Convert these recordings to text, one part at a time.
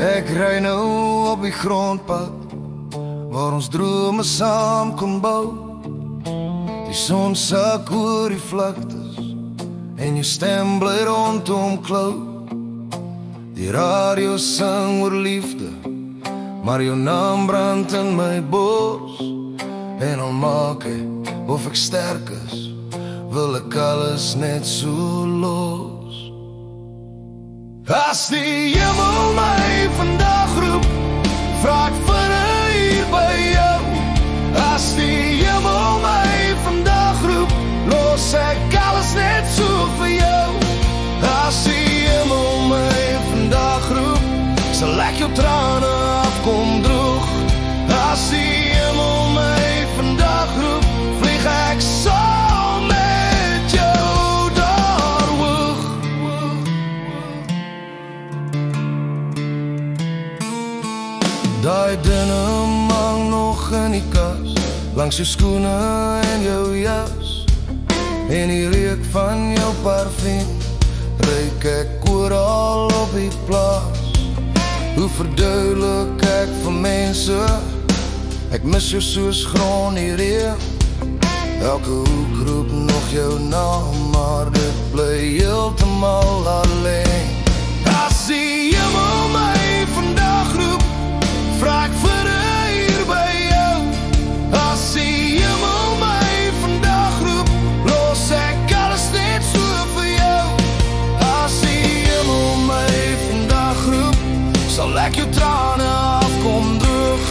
Ek ry nou op die grondpad waar ons drome saam kon bou. Die son sak oor die vlaktes en jou stem bly rondom klou. Die radio sing oor liefde, maar jou naam brand in my bors. En al maak ek of ek sterk is, wil ek alles net so los. As die hemel my vandag roep, vra ek vir 'n uur by jou. As die hemel my vandag roep, los ek alles net so vir jou. As die hemel my vandag roep, sal ek jou trane afkom droog. As die hemel my vandag roep, vlieg ek saam met jou daar hoog. Daai denim hang nog in die kas, langs jou skoene en jou jas. En die reuk van jou parfum ruik ek oral op die plaas. Hoe verduidelik ek vir mense, ek mis jou soos grond die reën. Elke hoek roep nog jou naam, maar dit bly heeltemal alleen. As die hemel my vandag roep, vra ek vir 'n uur by jou. As die hemel my vandag roep, los ek alles net so vir jou. As die hemel my vandag roep, sal ek jou trane afkom droog.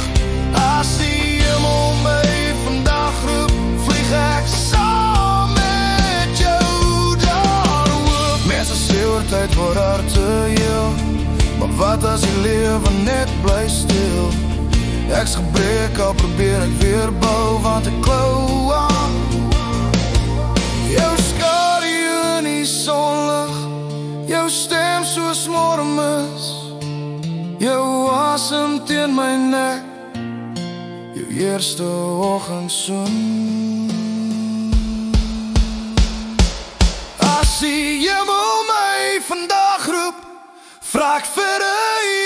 As die hemel my vandag roep, vlieg ek saam met jou daar hoog. Mense sê oor tyd word harte heel, maar wat as die lewe net bly stil? Ek's gebrek, al probeer ek weer bou, want ek klou aan jou skadu in die sonlig, jou stem soos morgenmis, jou asem teen my nek, jou eerste oggendsoen. As die hemel my vandag roep, vra ek vir 'n